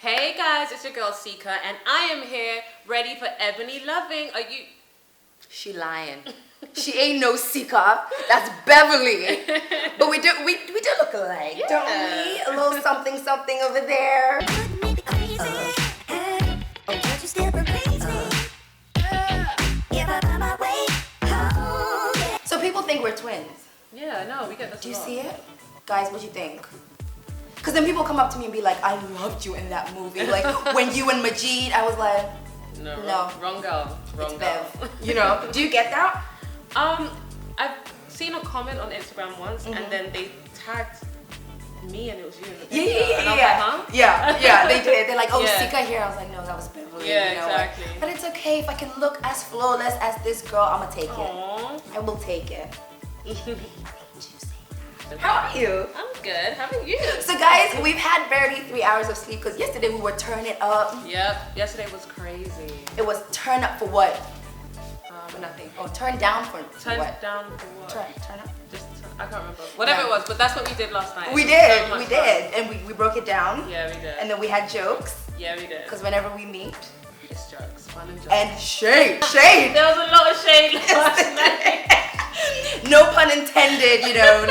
Hey guys, it's your girl Sika, and I am here ready for Ebony Loving. Are you? She lying. She ain't no Sika. That's Beverly. But we do look alike, don't we? A little something something over there. So people think we're twins. Yeah, I know. We get this. Do you see it? Guys, what do you think? Because then people come up to me and be like, I loved you in that movie. Like, when you and Majid, I was like, no. Wrong girl. Wrong girl. Bev. You know? Do you get that? I've seen a comment on Instagram once, and then they tagged me, and it was you in the picture. And I was like, huh? Yeah, they did. They're like, oh, Sika here. I was like, no, that was Beverly. Yeah, you know, exactly. But it's okay. If I can look as flawless as this girl, I'm going to take Aww. it. I will take it. How are you? I'm good. How are you? So guys, we've had barely 3 hours of sleep because yesterday we were turn it up. Yep. Yesterday was crazy. It was turn up for what? For nothing. Oh, turn down for what? Turn down for what? Turn up? I can't remember. Whatever it was, but that's what we did last night. We did. And we broke it down. Yeah, we did. And then we had jokes. Yeah, we did. Because whenever we meet, it's jokes. Fun and jokes. And shade. Shade. There was a lot of shade last night. No pun intended, you know,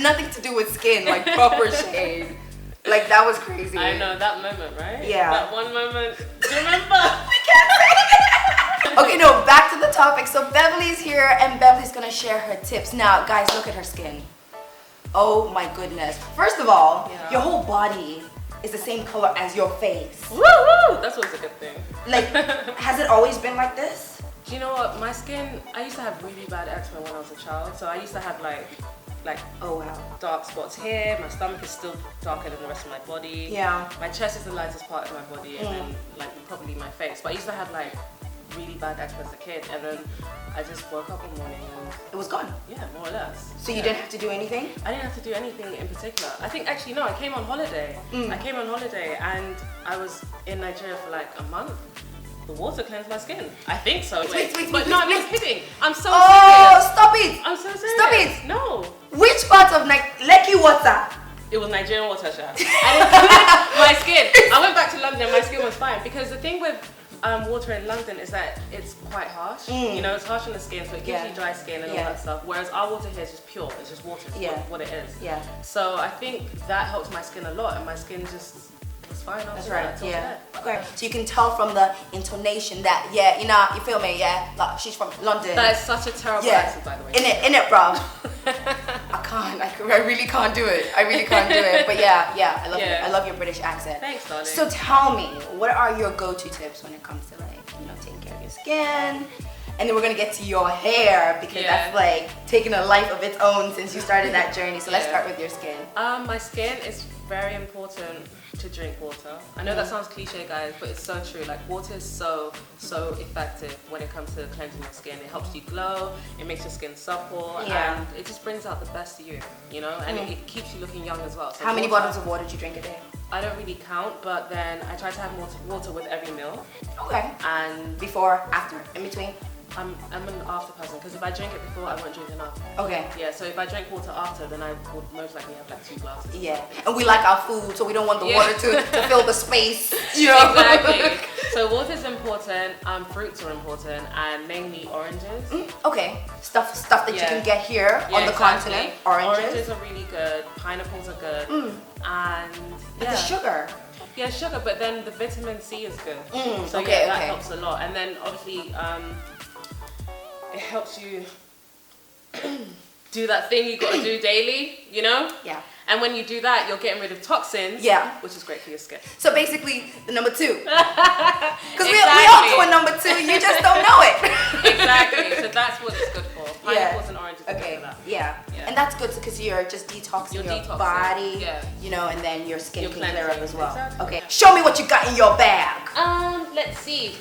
nothing to do with skin, like proper shade. Like, that was crazy. I know, that moment, right? Yeah. That one moment. Do you remember? We can't say it. Okay, no, back to the topic. So Beverly's here, and Beverly's gonna share her tips. Now, guys, look at her skin. Oh my goodness. First of all, your whole body is the same color as your face. Woo-hoo! That's always a good thing. Like, has it always been like this? Do you know what? My skin, I used to have really bad eczema when I was a child. So I used to have like oh wow, dark spots here. My stomach is still darker than the rest of my body. Yeah. My chest is the lightest part of my body, and then like probably my face. But I used to have like really bad eczema as a kid, and then I just woke up one morning and it was gone. Yeah, more or less. So you didn't have to do anything? I didn't have to do anything in particular. I think actually no, I came on holiday. I came on holiday and I was in Nigeria for like a month. The water cleansed my skin. I think so. Wait, but no, I'm not kidding. I'm so serious. Oh, stop it! I'm so serious. Stop it! No. Which part of Lekki water? It was Nigerian water, Sha. And it cleansed my skin. I went back to London, my skin was fine. Because the thing with water in London is that it's quite harsh. You know, it's harsh on the skin, so it gives you dry skin and all that stuff. Whereas our water here is just pure. It's just water. It's what it is. Yeah. So I think that helped my skin a lot, and my skin just was fine. That's right. Yeah. Okay. So you can tell from the intonation that you know, you feel me? Yeah. Like, she's from London. That is such a terrible accent, by the way. In it, bro. I really can't do it. I really can't do it. But yeah, I love it. I love your British accent. Thanks, darling. So tell me, what are your go-to tips when it comes to taking care of your skin? And then we're gonna get to your hair because that's like taking a life of its own since you started that journey. So let's start with your skin. My skin is very important to drink water. I know that sounds cliche, guys, but it's so true. Like, water is so effective when it comes to cleansing your skin. It helps you glow, it makes your skin supple, and it just brings out the best of you, you know? And it keeps you looking young as well. So how many bottles of water do you drink a day? I don't really count, but then I try to have water with every meal. Okay. And before, after, in between? I'm an after person, because if I drink it before, I won't drink enough. Okay. Yeah, so if I drink water after, then I would most likely have like 2 glasses. Yeah, and we like our food, so we don't want the water to fill the space. You know? Exactly. So water is important, fruits are important, and mainly oranges. Okay, stuff that you can get here on the continent. Oranges are really good, pineapples are good, and the sugar. Yeah, sugar, but then the vitamin C is good. So that helps a lot. And then obviously, it helps you do that thing you got to do daily, you know? Yeah. And when you do that, you're getting rid of toxins, which is great for your skin. So basically, the number 2. Because we all do a number 2, you just don't know it. Exactly. So that's what it's good for. Pineapples and oranges are good for that. Yeah. And that's good because you're just detoxing your body, you know, and then your skin can clear up as well. Exactly. Okay. Show me what you got in your bag. Let's see.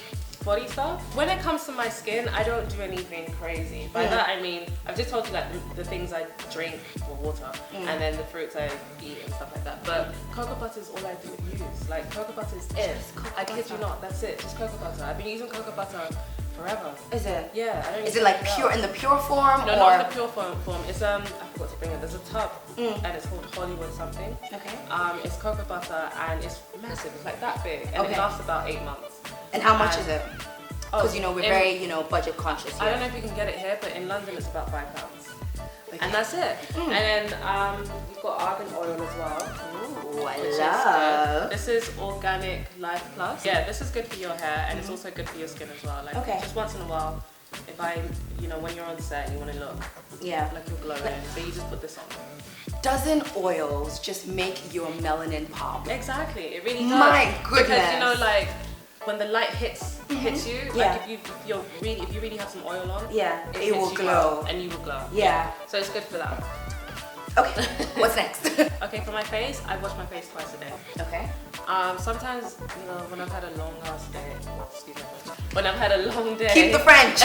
Body stuff. When it comes to my skin, I don't do anything crazy. By that I mean, I've just told you like the things I drink for water, and then the fruits I eat and stuff like that. But cocoa butter is all I do use. Like, cocoa butter is it. I kid you not, that's it. Just cocoa butter. I've been using cocoa butter forever. Is it? Yeah. Is it like pure in the pure form? No, not in the pure form. It's I forgot to bring it. There's a tub, and it's called Hollywood something. Okay. It's cocoa butter, and it's massive. It's like that big, and it lasts about 8 months. And how much is it? Because we're very budget conscious here. I don't know if you can get it here, but in London it's about £5. Okay. And that's it. And then you've got argan oil as well. Ooh, I love. This is Organic Life Plus. Yeah, this is good for your hair, and it's also good for your skin as well. Like just once in a while, if when you're on set and you want to look like you're glowing, so you just put this on. Doesn't oils just make your melanin pop? Exactly, it really does. My goodness. Because like when the light hits you, like if you really have some oil on, it will glow, and you will glow. Yeah. So it's good for that. Okay. What's next? Okay, for my face, I wash my face twice a day. Okay. Sometimes, when I've had a long ass day, when I've had a long day. Keep the French.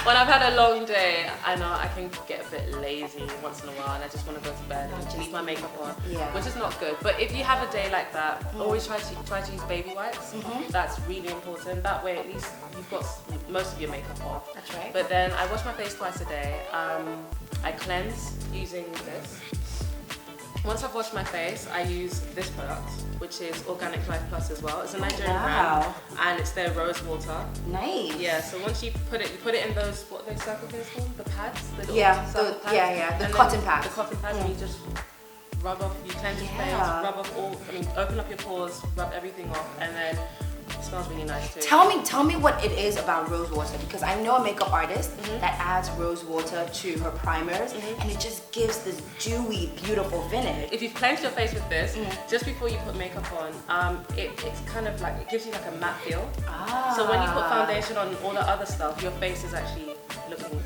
When I've had a long day, I know I can get a bit lazy once in a while, and I just want to go to bed and leave my makeup on, which is not good. But if you have a day like that, always try to use baby wipes. That's really important. That way, at least you've got most of your makeup off. That's right. But then I wash my face twice a day. I cleanse using this. Once I've washed my face, I use this product, which is Organic Life Plus as well. It's a Nigerian brand, and it's their rose water. Nice. Yeah. So once you put it in those, what are those circle things called? The pads. The pads. The cotton pads. The cotton pads, and you just rub off. You cleanse your face, rub off open up your pores, rub everything off, and then. It smells really nice too. Tell me what it is about rose water, because I know a makeup artist that adds rose water to her primers, and it just gives this dewy, beautiful finish. If you've cleansed your face with this, just before you put makeup on, it's kind of like, it gives you like a matte feel. So when you put foundation on all the other stuff, your face is actually looking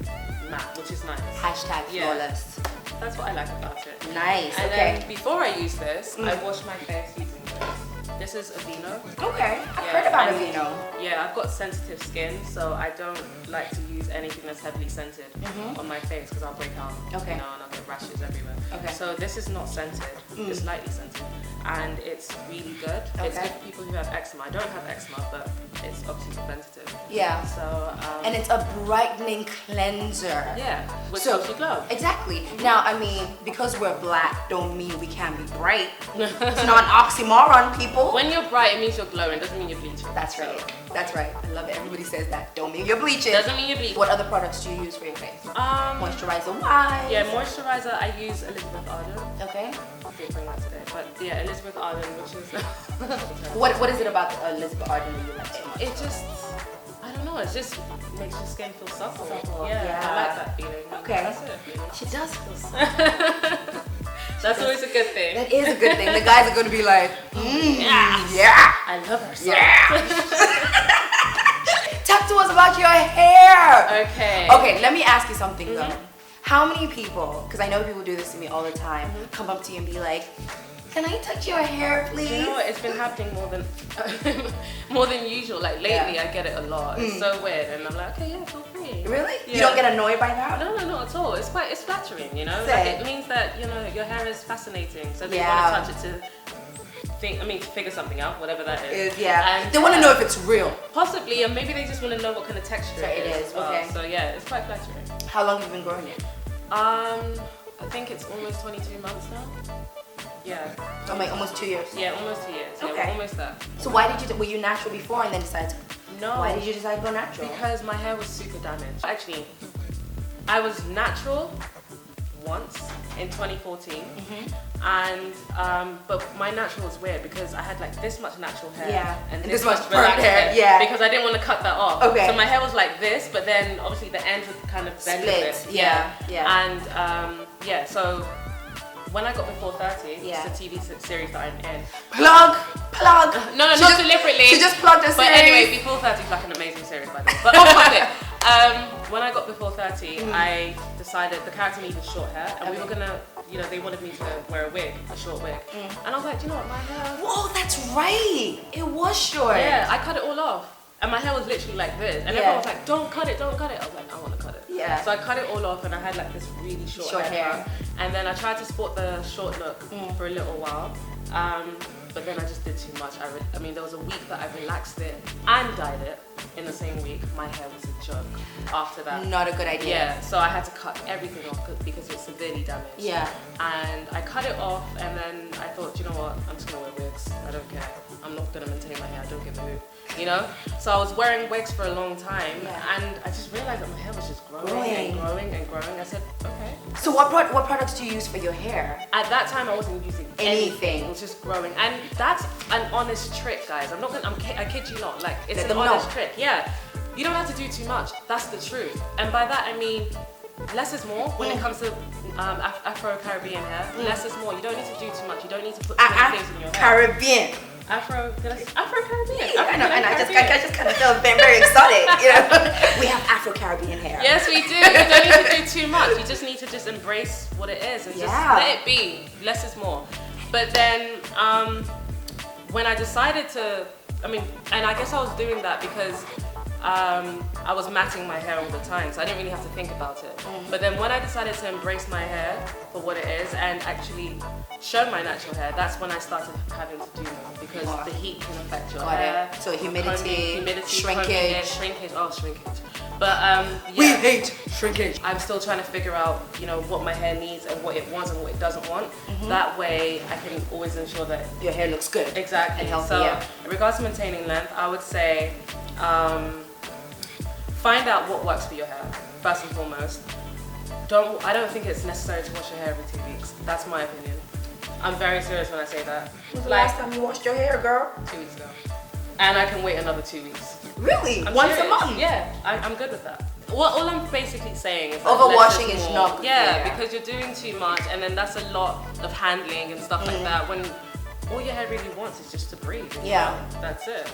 matte, which is nice. Hashtag flawless. That's what I like about it. Nice. And then before I use this, I wash my face using this. This is Aveeno. Okay, I've heard about Aveeno. Yeah, I've got sensitive skin, so I don't like to use anything that's heavily scented on my face because I'll break out. Okay. And I'll get rashes everywhere. Okay. So this is not scented, it's lightly scented, and it's really good. Okay. It's good for people who have eczema. I don't have eczema, but it's obviously preventative. Yeah. So. And it's a brightening cleanser. Yeah, which helps you glow. Exactly. Now, I mean, because we're black, don't mean we can't be bright. It's not an oxymoron, people. When you're bright, it means you're glowing. Doesn't mean you're bleaching. That's right. That's right. I love it. Everybody says that. Don't mean you're bleaching. Doesn't mean you're bleaching. What other products do you use for your face? Moisturizer wise. Yeah, moisturizer. I use Elizabeth Arden. Okay. I didn't bring that today, but yeah, Elizabeth Arden, which is. What is it about Elizabeth Arden that you like so much? It just, I don't know. It just makes your skin feel supple. Yeah, I like that feeling. Okay. That's it. She does feel supple. That's always a good thing. That is a good thing. The guys are going to be like, yeah. I love her so. Yeah. Talk to us about your hair. Okay. Okay, let me ask you something though. How many people, because I know people do this to me all the time, come up to you and be like, can I touch your hair, please? You know what? It's been happening more than usual. Like lately, I get it a lot. It's so weird, and I'm like, okay, yeah, feel free. Really? Yeah. You don't get annoyed by that? No, not at all. It's flattering, you know. Like, it means that your hair is fascinating, so they want to touch it to figure something out, whatever that is. And they want to know if it's real. Possibly, and maybe they just want to know what kind of texture it is. Okay. So yeah, it's quite flattering. How long have you been growing it? I think it's almost 22 months now. Yeah. Oh, like almost 2 years? Yeah, almost 2 years. Yeah, okay. Almost there. So were you natural before and then decided to? No. Why did you decide to go natural? Because my hair was super damaged. Actually, I was natural once in 2014. And but my natural was weird because I had like this much natural hair and this much relaxed hair. Yeah. Because I didn't want to cut that off. Okay. So my hair was like this, but then obviously the ends would kind of bend a bit. Yeah. And so when I got Before 30, it's a TV series that I'm in. Plug! No, not deliberately. She just plugged a series. But anyway, Before 30 is like an amazing series, by the way. But fuck it. When I got Before 30, I decided the character needed short hair, and we were gonna, they wanted me to wear a short wig. And I was like, do you know what, my hair? Whoa, that's right. It was short. Yeah, I cut it all off. And my hair was literally like this. And everyone was like, don't cut it. I was like, I want to cut it. Yeah. So I cut it all off and I had like this really short hair. And then I tried to sport the short look for a little while. But then I just did too much. There was a week that I relaxed it and dyed it. in the same week, my hair was a joke after that. Not a good idea. Yeah, so I had to cut everything off because it was severely damaged. Yeah. And I cut it off, and then I thought, you know what, I'm just gonna wear wigs. I don't care. I'm not gonna maintain my hair. I don't give a hoot. You know? So I was wearing wigs for a long time, and I just realized that my hair was just growing and growing and growing. I said, okay. So what products do you use for your hair? At that time, I wasn't using anything. It was just growing, and that's an honest trick, guys. I'm not gonna. I kid you not. Like, it's an honest trick. Yeah. You don't have to do too much. That's the truth. And by that I mean, less is more when it comes to Afro-Caribbean hair. Less is more. You don't need to do too much. You don't need to put too many things in your hair. Caribbean. Afro-Caribbean. I know, and I just kind of feel very exotic. You know, we have Afro-Caribbean hair. Yes, we do. You don't need to do too much. You just need to just embrace what it is and just let it be. Less is more. But then, when I decided to, and I guess I was doing that because I was matting my hair all the time, so I didn't really have to think about it. But then when I decided to embrace my hair for what it is and actually show my natural hair, that's when I started having to do more because the heat can affect your hair. So humidity, shrinkage. But we hate shrinkage. I'm still trying to figure out, what my hair needs and what it wants and what it doesn't want. That way I can always ensure that your hair looks good. Exactly. And healthy. So in regards to maintaining length, I would say find out what works for your hair, first and foremost. I don't think it's necessary to wash your hair every 2 weeks. That's my opinion. I'm very serious when I say that. When's the last time you washed your hair, girl? 2 weeks ago. And I can wait another 2 weeks. Really? I'm Once serious. a month? Yeah, I'm good with that. All I'm basically saying is overwashing is not good. Yeah, because you're doing too much, and then that's a lot of handling and stuff like that. When all your hair really wants is just to breathe. Yeah. That's it.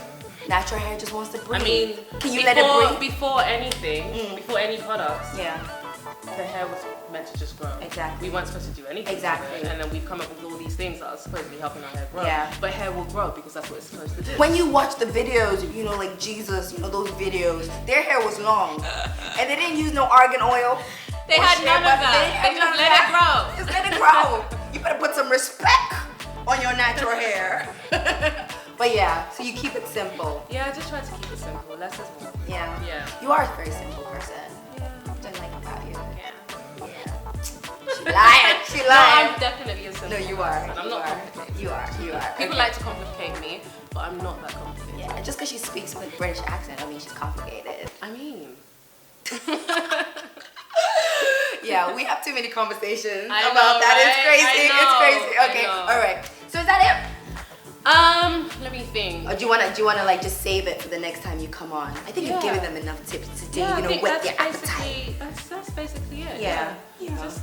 Natural hair just wants to breathe. I mean, can you let it breathe? Before anything, before any products, yeah, the hair was meant to just grow. Exactly. We weren't supposed to do anything. Exactly. And then we've come up with all these things that are supposedly helping our hair grow. Yeah. But hair will grow because that's what it's supposed to do. When you watch the videos, like Jesus, those videos, their hair was long. And they didn't use no argan oil. They had none of that. They just let it grow. Just let it grow. You better put some respect on your natural hair. But yeah, so you keep it simple. Yeah, I just try to keep it simple. Less is more. Yeah. Yeah. You are a very simple person. Yeah. Don't like about you. Yeah. She lied. She lied. No, I'm definitely a simple No, you are. person. I'm not complicated. You are. People like to complicate me, but I'm not that complicated. Yeah, and just because she speaks with a British accent, she's complicated. Yeah, we have too many conversations about that. Right? It's crazy. It's crazy. Okay, all right. So is that it? Let me think. Or do you wanna like just save it for the next time you come on? I think you've given them enough tips today. Whet their appetite. That's basically it. Yeah. Just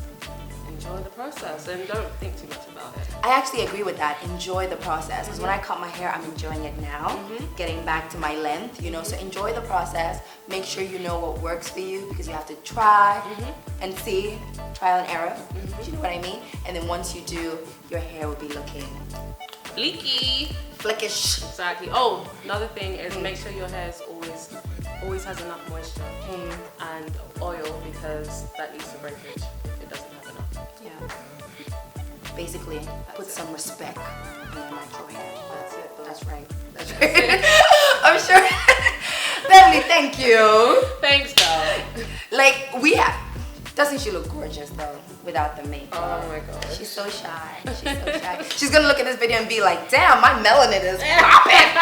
enjoy the process and don't think too much about it. I actually agree with that. Enjoy the process. Because when I cut my hair, I'm enjoying it now. Getting back to my length, So enjoy the process. Make sure you know what works for you because you have to try and see, trial and error. Do you know what I mean? And then once you do, your hair will be looking leaky, flickish. Exactly. Oh, another thing is make sure your hair is always has enough moisture and oil because that leads to breakage if it doesn't have enough. Yeah. Basically, put some respect on your natural hair. That's it. That's right. That's right. I'm sure. Beverly, thank you. Thanks, though. Doesn't she look gorgeous though without the makeup? Oh my god. She's so shy. She's gonna look at this video and be like, damn, my melanin is popping.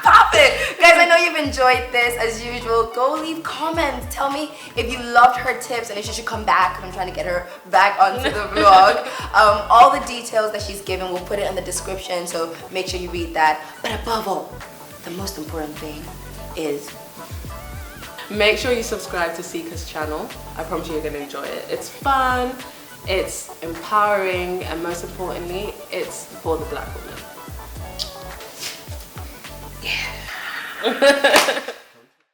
Pop it. Guys, I know you've enjoyed this as usual. Go leave comments. Tell me if you loved her tips and if she should come back. I'm trying to get her back onto the vlog. All the details that she's given, we'll put it in the description, so make sure you read that. But above all, the most important thing is make sure you subscribe to Sika's channel. I promise you you're going to enjoy it. It's fun, it's empowering, and most importantly, it's for the black woman. Yeah.